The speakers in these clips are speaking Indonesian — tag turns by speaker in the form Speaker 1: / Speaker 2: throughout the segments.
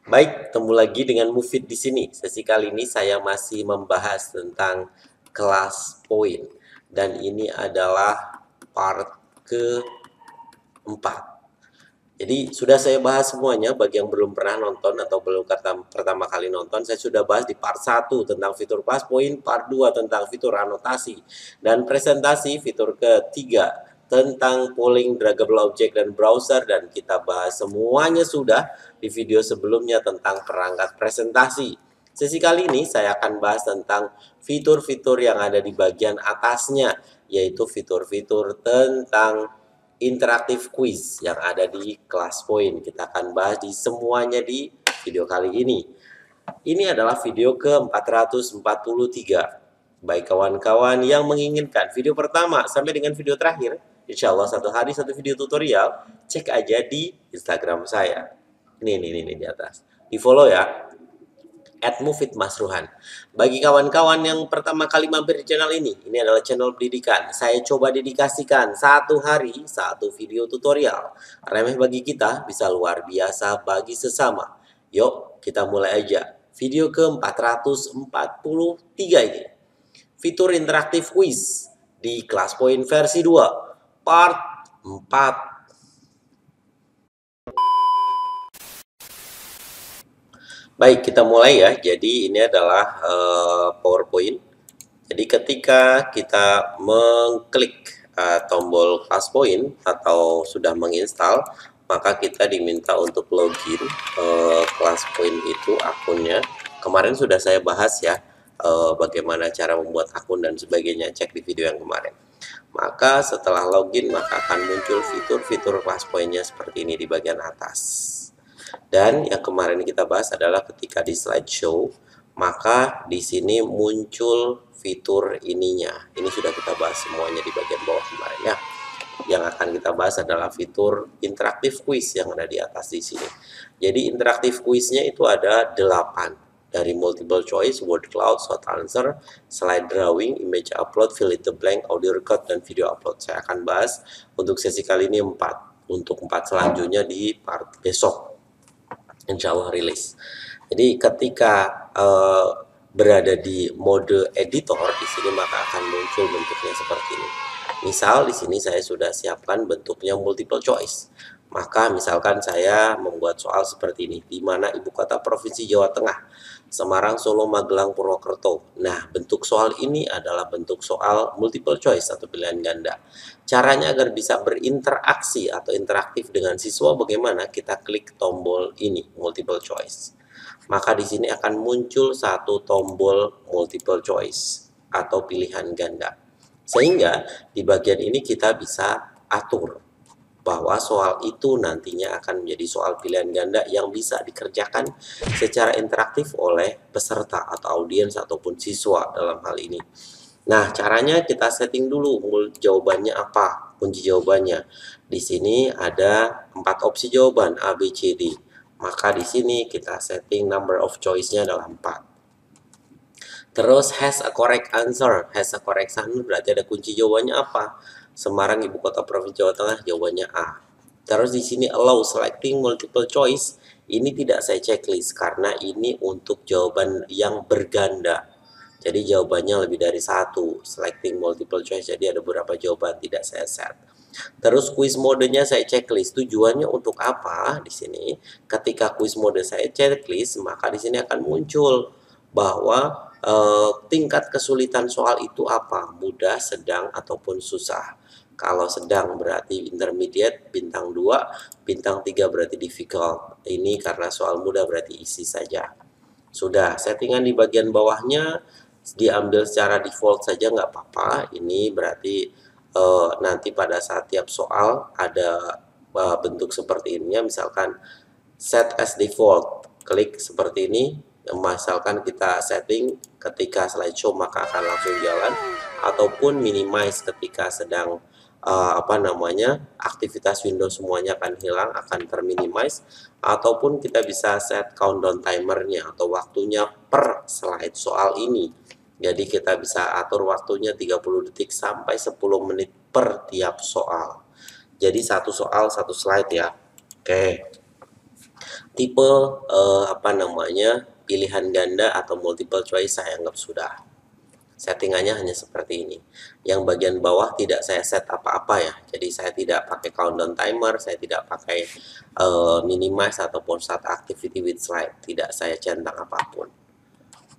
Speaker 1: Baik, ketemu lagi dengan Mufid di sini. Sesi kali ini saya masih membahas tentang kelas poin dan ini adalah part keempat. Jadi sudah saya bahas semuanya. Bagi yang belum pernah nonton atau belum pertama kali nonton, saya sudah bahas di part 1 tentang fitur kelas poin, part 2 tentang fitur anotasi dan presentasi, fitur ketiga tentang polling draggable object dan browser, dan kita bahas semuanya sudah di video sebelumnya tentang perangkat presentasi. Sesi kali ini saya akan bahas tentang fitur-fitur yang ada di bagian atasnya, yaitu fitur-fitur tentang interaktif quiz yang ada di kelas poin. Kita akan bahas di semuanya di video kali ini. Ini adalah video ke-443. Baik kawan-kawan yang menginginkan video pertama sampai dengan video terakhir, insya Allah satu hari satu video tutorial, cek aja di Instagram saya. Ini di atas. Di follow ya. @mufidmasruhan. Bagi kawan-kawan yang pertama kali mampir di channel ini adalah channel pendidikan. Saya coba dedikasikan satu hari satu video tutorial. Remeh bagi kita, bisa luar biasa bagi sesama. Yuk, kita mulai aja. Video ke-443 ini. Fitur interaktif quiz di kelas poin versi 2, part 4. Baik, kita mulai ya. Jadi ini adalah PowerPoint. Jadi ketika kita mengklik tombol kelas poin atau sudah menginstal, maka kita diminta untuk login kelas poin itu akunnya. Kemarin sudah saya bahas ya bagaimana cara membuat akun dan sebagainya, cek di video yang kemarin. Maka setelah login maka akan muncul fitur-fitur kelas poinnya seperti ini di bagian atas. Dan yang kemarin kita bahas adalah ketika di slideshow, maka di sini muncul fitur ininya. Ini sudah kita bahas semuanya di bagian bawah kemarin ya. Yang akan kita bahas adalah fitur interaktif quiz yang ada di atas di sini. Jadi interaktif quiznya itu ada 8. Dari multiple choice, word cloud, short answer, slide drawing, image upload, fill in the blank, audio record, dan video upload. Saya akan bahas untuk sesi kali ini 4. Untuk 4 selanjutnya di part besok, insya Allah rilis. Jadi ketika berada di mode editor di sini maka akan muncul bentuknya seperti ini. Misal di sini saya sudah siapkan bentuknya multiple choice. Maka misalkan saya membuat soal seperti ini, di mana ibu kota provinsi Jawa Tengah? Semarang, Solo, Magelang, Purwokerto. Nah, bentuk soal ini adalah bentuk soal multiple choice atau pilihan ganda. Caranya agar bisa berinteraksi atau interaktif dengan siswa bagaimana? Kita klik tombol ini, multiple choice. Maka di sini akan muncul satu tombol multiple choice atau pilihan ganda. Sehingga di bagian ini kita bisa atur bahwa soal itu nantinya akan menjadi soal pilihan ganda yang bisa dikerjakan secara interaktif oleh peserta atau audiens ataupun siswa dalam hal ini. Nah, caranya kita setting dulu jawabannya apa, kunci jawabannya. Di sini ada 4 opsi jawaban A, B, C, D. Maka di sini kita setting number of choice-nya adalah 4. Terus has a correct answer. Has a correct answer berarti ada kunci jawabannya apa? Semarang ibu kota provinsi Jawa Tengah, jawabannya A. Terus di sini allow selecting multiple choice. Ini tidak saya checklist karena ini untuk jawaban yang berganda. Jadi jawabannya lebih dari satu, selecting multiple choice. Jadi ada beberapa jawaban tidak saya set. Terus quiz modenya saya checklist. Tujuannya untuk apa? Di sini ketika quiz mode saya checklist, maka di sini akan muncul bahwa tingkat kesulitan soal itu apa? Mudah, sedang, ataupun susah. Kalau sedang berarti intermediate, bintang 2, bintang 3 berarti difficult. Ini karena soal mudah berarti easy saja. Sudah, settingan di bagian bawahnya diambil secara default saja nggak apa-apa. Ini berarti nanti pada saat tiap soal ada bentuk seperti ini. Misalkan set as default, klik seperti ini. Misalkan kita setting ketika slideshow maka akan langsung jalan, ataupun minimize ketika sedang aktivitas Windows semuanya akan hilang, akan terminimize, ataupun kita bisa set countdown timernya atau waktunya per slide soal ini. Jadi kita bisa atur waktunya 30 detik sampai 10 menit per tiap soal. Jadi satu soal satu slide ya. Oke. tipe apa namanya, pilihan ganda atau multiple choice saya anggap sudah. Settingannya hanya seperti ini. Yang bagian bawah tidak saya set apa-apa ya. Jadi saya tidak pakai countdown timer, saya tidak pakai minimize ataupun start activity with slide. Tidak saya centang apapun.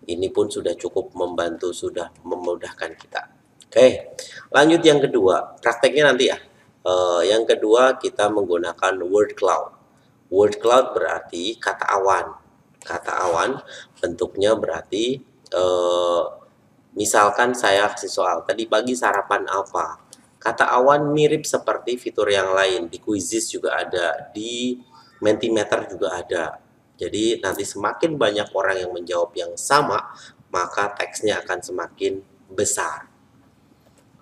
Speaker 1: Ini pun sudah cukup membantu, sudah memudahkan kita. Oke, lanjut yang kedua. Prakteknya nanti ya. Yang kedua kita menggunakan word cloud. Word cloud berarti kata awan. Kata awan bentuknya berarti misalkan saya kasih soal, tadi pagi sarapan apa? Kata awan mirip seperti fitur yang lain, di Quizizz juga ada, di Mentimeter juga ada. Jadi nanti semakin banyak orang yang menjawab yang sama, maka teksnya akan semakin besar.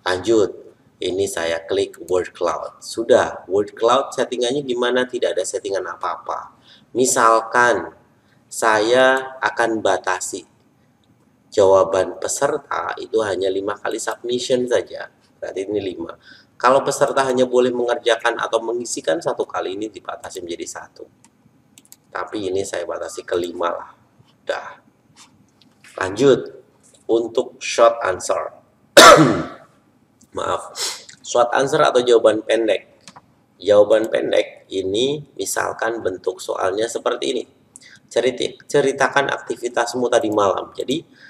Speaker 1: Lanjut, ini saya klik word cloud. Sudah, word cloud settingannya gimana? Tidak ada settingan apa-apa. Misalkan saya akan batasi jawaban peserta itu hanya 5 kali submission saja. Berarti ini 5. Kalau peserta hanya boleh mengerjakan atau mengisikan 1 kali, ini dibatasi menjadi 1. Tapi ini saya batasi ke 5 lah. Udah. Lanjut. Untuk short answer. Maaf. Short answer atau jawaban pendek. Jawaban pendek ini misalkan bentuk soalnya seperti ini. Ceritakan aktivitasmu tadi malam. Jadi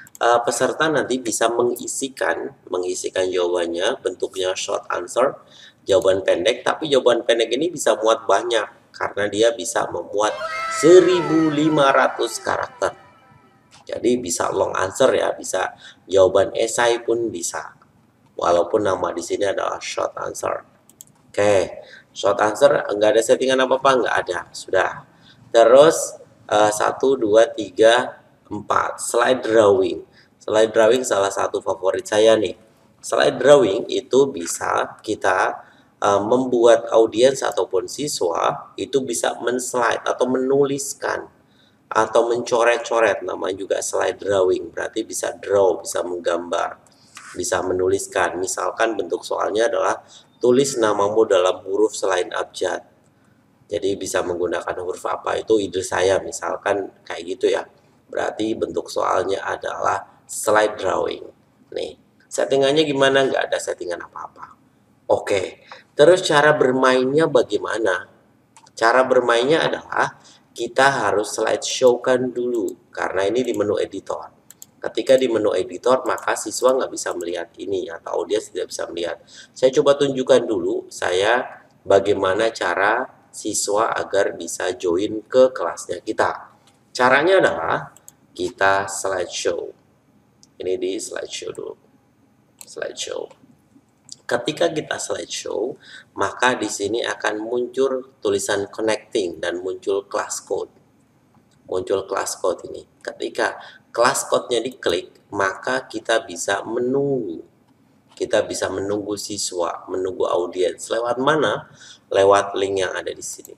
Speaker 1: peserta nanti bisa mengisikan jawabannya, bentuknya short answer, jawaban pendek, tapi jawaban pendek ini bisa muat banyak karena dia bisa memuat 1500 karakter. Jadi bisa long answer ya, bisa jawaban esai pun bisa. Walaupun nama di sini adalah short answer. Oke, short answer enggak ada settingan apa-apa, enggak ada, sudah. Terus 1, 2, 3, 4 slide drawing. Slide drawing salah satu favorit saya nih. Slide drawing itu bisa kita membuat audiens ataupun siswa itu bisa men-slide atau menuliskan atau mencoret-coret, namanya juga slide drawing. Berarti bisa draw, bisa menggambar, bisa menuliskan. Misalkan bentuk soalnya adalah tulis namamu dalam huruf selain abjad. Jadi bisa menggunakan huruf apa, itu ide saya, misalkan kayak gitu ya. Berarti bentuk soalnya adalah slide drawing. Nih, settingannya gimana? Nggak ada settingan apa-apa. Oke, terus cara bermainnya bagaimana? Cara bermainnya adalah kita harus slideshow kan dulu, karena ini di menu editor. Ketika di menu editor, maka siswa nggak bisa melihat ini, atau audiens tidak bisa melihat. Saya coba tunjukkan dulu, saya bagaimana cara siswa agar bisa join ke kelasnya kita. Caranya adalah kita slideshow. Ini di slideshow dulu. Slideshow. Ketika kita slideshow, maka di sini akan muncul tulisan connecting dan muncul class code. Muncul class code ini. Ketika class code-nya diklik, maka kita bisa menunggu. Kita bisa menunggu siswa, menunggu audiens. Lewat mana? Lewat link yang ada di sini.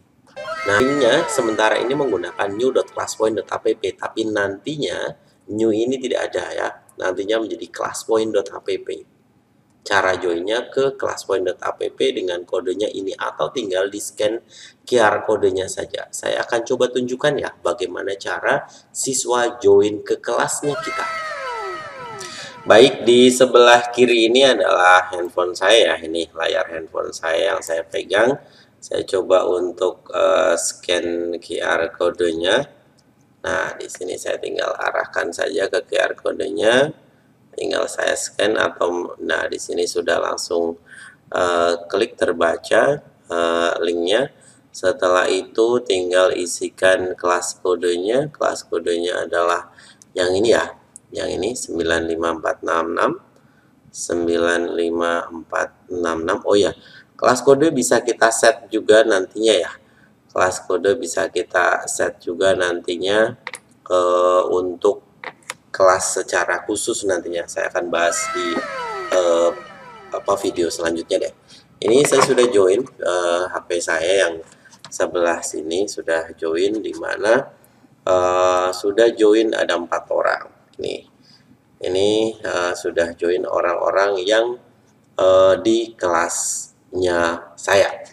Speaker 1: Nah, linknya sementara ini menggunakan new.classpoint.app, tapi nantinya new ini tidak ada ya. Nantinya menjadi classpoint.app. Cara joinnya ke classpoint.app dengan kodenya ini, atau tinggal di scan QR kodenya saja. Saya akan coba tunjukkan ya bagaimana cara siswa join ke kelasnya kita. Baik, di sebelah kiri ini adalah handphone saya ya. Ini layar handphone saya yang saya pegang. Saya coba untuk scan QR kodenya. Nah, di sini saya tinggal arahkan saja ke QR kodenya. Tinggal saya scan atau nah di sini sudah langsung klik terbaca linknya. Setelah itu tinggal isikan kelas kodenya. Kelas kodenya adalah yang ini ya. Yang ini 95466 95466. Oh ya, kelas kode bisa kita set juga nantinya ya. Kelas kode bisa kita set juga nantinya untuk kelas secara khusus nantinya. Saya akan bahas di video selanjutnya deh. Ini saya sudah join HP saya yang sebelah sini sudah join, di mana sudah join ada 4 orang. Ini sudah join orang-orang yang di kelasnya saya.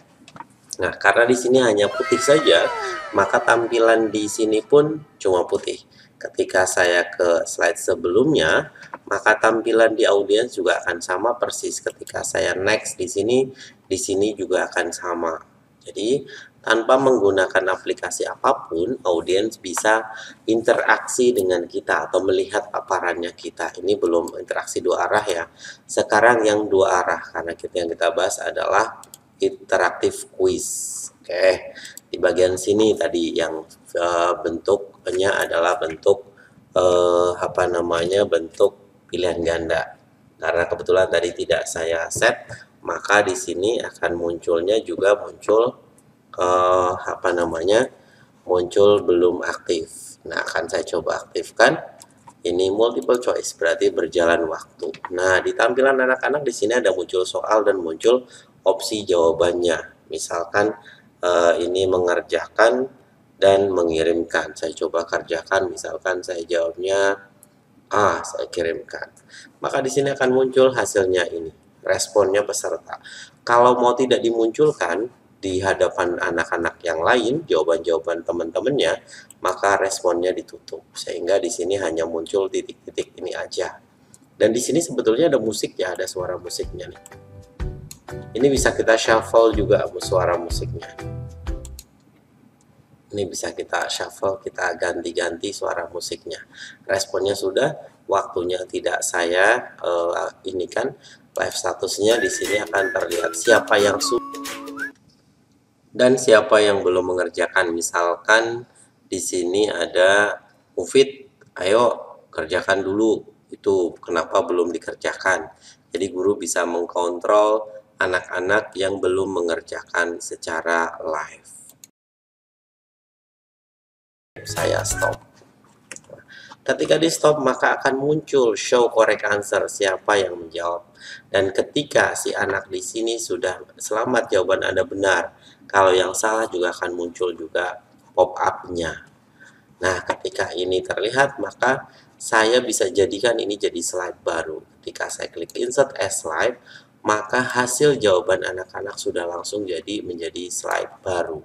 Speaker 1: Nah, karena di sini hanya putih saja, maka tampilan di sini pun cuma putih. Ketika saya ke slide sebelumnya, maka tampilan di audiens juga akan sama persis. Ketika saya next di sini juga akan sama. Jadi, tanpa menggunakan aplikasi apapun, audiens bisa interaksi dengan kita atau melihat paparannya kita. Ini belum interaksi dua arah ya. Sekarang yang dua arah, karena yang kita bahas adalah interaktif quiz. Oke, di bagian sini tadi yang bentuknya adalah bentuk bentuk pilihan ganda. Karena kebetulan tadi tidak saya set, maka di sini akan munculnya juga muncul muncul belum aktif. Nah, akan saya coba aktifkan. Ini multiple choice, berarti berjalan waktu. Nah, di tampilan anak-anak di sini ada muncul soal dan muncul opsi jawabannya. Misalkan ini mengerjakan dan mengirimkan. Saya coba kerjakan, misalkan saya jawabnya A, saya kirimkan. Maka di sini akan muncul hasilnya ini, responnya peserta. Kalau mau tidak dimunculkan di hadapan anak-anak yang lain, jawaban-jawaban teman-temannya, maka responnya ditutup. Sehingga di sini hanya muncul titik-titik ini aja. Dan di sini sebetulnya ada musik ya, ada suara musiknya nih. Ini bisa kita shuffle juga suara musiknya. Ini bisa kita shuffle, kita ganti-ganti suara musiknya. Responnya sudah, waktunya tidak saya ini kan live statusnya di sini akan terlihat siapa yang dan siapa yang belum mengerjakan. Misalkan di sini ada Mufid, ayo kerjakan dulu, itu kenapa belum dikerjakan. Jadi guru bisa mengkontrol anak-anak yang belum mengerjakan secara live. Saya stop. Ketika di stop, maka akan muncul show correct answer, siapa yang menjawab. Dan ketika si anak di sini sudah selamat, jawaban Anda benar. Kalau yang salah juga akan muncul juga pop-up-nya. Nah, ketika ini terlihat, maka saya bisa jadikan ini jadi slide baru. Ketika saya klik insert as slide, maka hasil jawaban anak-anak sudah langsung menjadi slide baru.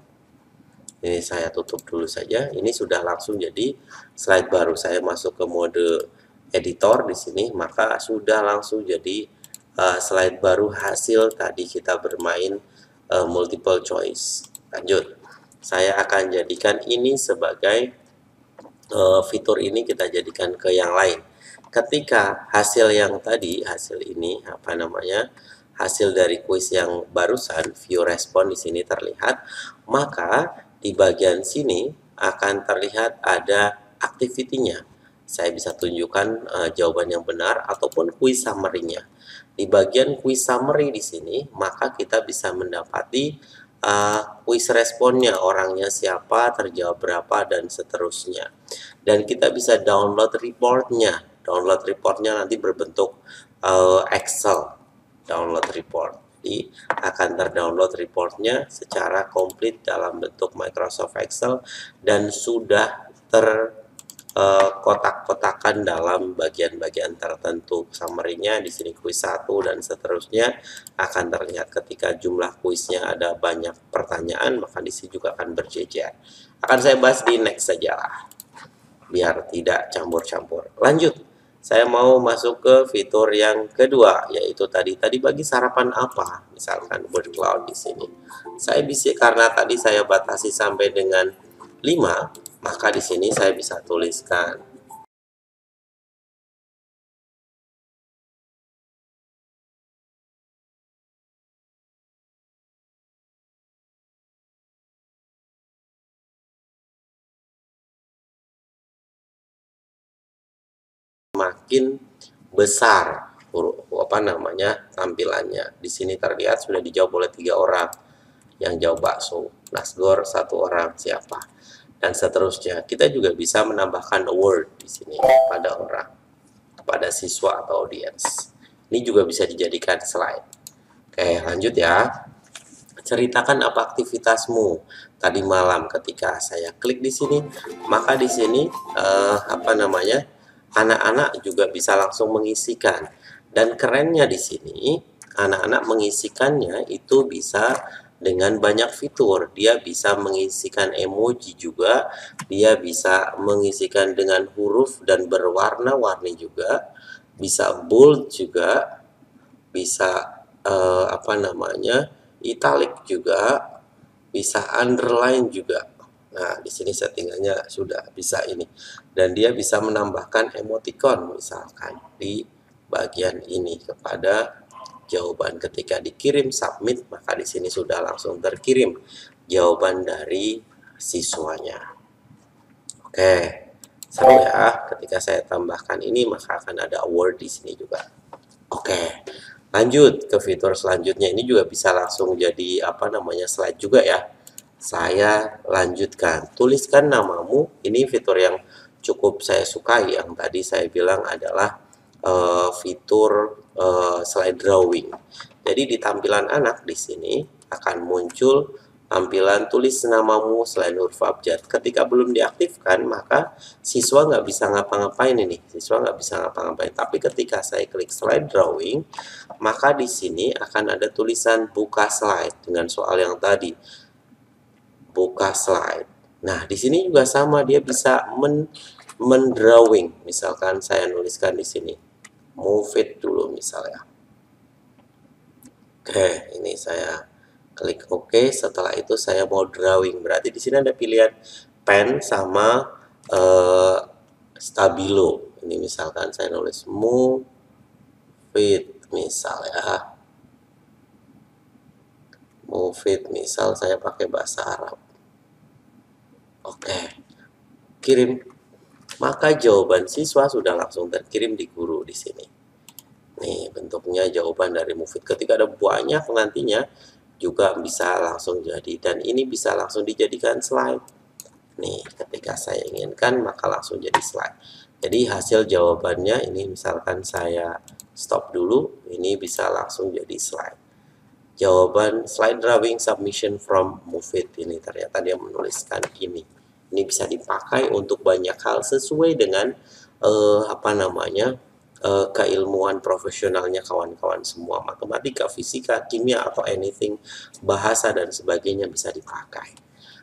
Speaker 1: Ini saya tutup dulu saja. Ini sudah langsung jadi slide baru. Saya masuk ke mode editor di sini, maka sudah langsung jadi slide baru hasil tadi kita bermain multiple choice. Lanjut. Saya akan jadikan ini sebagai fitur ini kita jadikan ke yang lain. Ketika hasil yang tadi, hasil ini hasil dari kuis yang barusan, view respon di sini terlihat, maka di bagian sini akan terlihat ada activity-nya. Saya bisa tunjukkan jawaban yang benar ataupun quiz summary-nya. Di bagian quiz summary di sini, maka kita bisa mendapati quiz responnya, orangnya siapa, terjawab berapa, dan seterusnya. Dan kita bisa download reportnya. Download reportnya nanti berbentuk Excel. Download report. Jadi akan terdownload reportnya secara komplit dalam bentuk Microsoft Excel dan sudah terkotak-kotakan dalam bagian-bagian tertentu. Summary-nya di sini kuis 1 dan seterusnya akan terlihat. Ketika jumlah kuisnya ada banyak pertanyaan, maka di sini juga akan berjejer. Akan saya bahas di next saja lah, biar tidak campur-campur. Lanjut. Saya mau masuk ke fitur yang kedua, yaitu tadi bagi sarapan apa, misalkan word cloud di sini. Saya bisa, karena tadi saya batasi sampai dengan 5, maka di sini saya bisa tuliskan makin besar tampilannya. Di sini terlihat sudah dijawab oleh 3 orang. Yang jawab bakso, Nasgor 1 orang, siapa, dan seterusnya. Kita juga bisa menambahkan word di sini pada orang, pada siswa atau audiens. Ini juga bisa dijadikan slide. Oke, lanjut ya. Ceritakan apa aktivitasmu tadi malam. Ketika saya klik di sini, maka di sini anak-anak juga bisa langsung mengisikan. Dan kerennya di sini, anak-anak mengisikannya itu bisa dengan banyak fitur. Dia bisa mengisikan emoji juga, dia bisa mengisikan dengan huruf dan berwarna-warni juga, bisa bold juga, bisa apa namanya, italic juga, bisa underline juga. Nah, di sini settingannya sudah bisa ini. Dan dia bisa menambahkan emoticon misalkan di bagian ini kepada jawaban. Ketika dikirim submit, maka di sini sudah langsung terkirim jawaban dari siswanya. Oke, seru ya. Ketika saya tambahkan ini, maka akan ada award di sini juga. Oke, lanjut ke fitur selanjutnya. Ini juga bisa langsung jadi apa namanya slide juga ya. Saya lanjutkan, tuliskan namamu. Ini fitur yang cukup saya sukai, yang tadi saya bilang adalah fitur slide drawing. Jadi di tampilan anak di sini akan muncul tampilan tulis namamu selain huruf abjad. Ketika belum diaktifkan, maka siswa nggak bisa ngapa-ngapain ini. Siswa nggak bisa ngapa-ngapain. Tapi ketika saya klik slide drawing, maka di sini akan ada tulisan buka slide dengan soal yang tadi. Buka slide. Nah, di sini juga sama, dia bisa mendrawing. Misalkan saya nuliskan di sini, move it dulu misalnya. Oke, ini saya klik OK. Setelah itu saya mau drawing. Berarti di sini ada pilihan pen sama stabilo. Ini misalkan saya nulis move it misalnya. Move it misal saya pakai bahasa Arab. Oke, kirim. Maka jawaban siswa sudah langsung terkirim di guru di sini. Nih, bentuknya jawaban dari Mufid. Ketika ada banyak nantinya juga bisa langsung jadi. Dan ini bisa langsung dijadikan slide. Nih, ketika saya inginkan maka langsung jadi slide. Jadi hasil jawabannya ini misalkan saya stop dulu, ini bisa langsung jadi slide. Jawaban slide drawing submission from Mufid, ini ternyata dia menuliskan ini. Ini bisa dipakai untuk banyak hal sesuai dengan apa namanya keilmuan profesionalnya kawan-kawan semua. Matematika, fisika, kimia, atau anything, bahasa dan sebagainya bisa dipakai.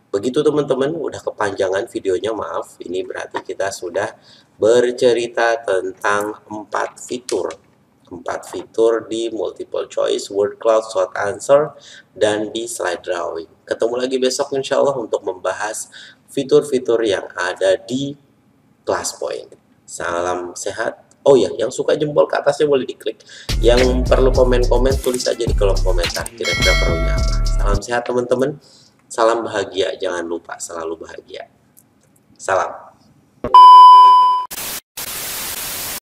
Speaker 1: Begitu teman-teman, udah kepanjangan videonya, maaf. Ini berarti kita sudah bercerita tentang 4 fitur di multiple choice, word cloud, short answer, dan di slide drawing. Ketemu lagi besok insya Allah untuk membahas fitur-fitur yang ada di ClassPoint. Salam sehat. Oh ya, yang suka jempol ke atasnya boleh diklik. Yang perlu komen-komen tulis aja di kolom komentar. Kira-kira perlunya apa. Salam sehat teman-teman. Salam bahagia. Jangan lupa selalu bahagia. Salam.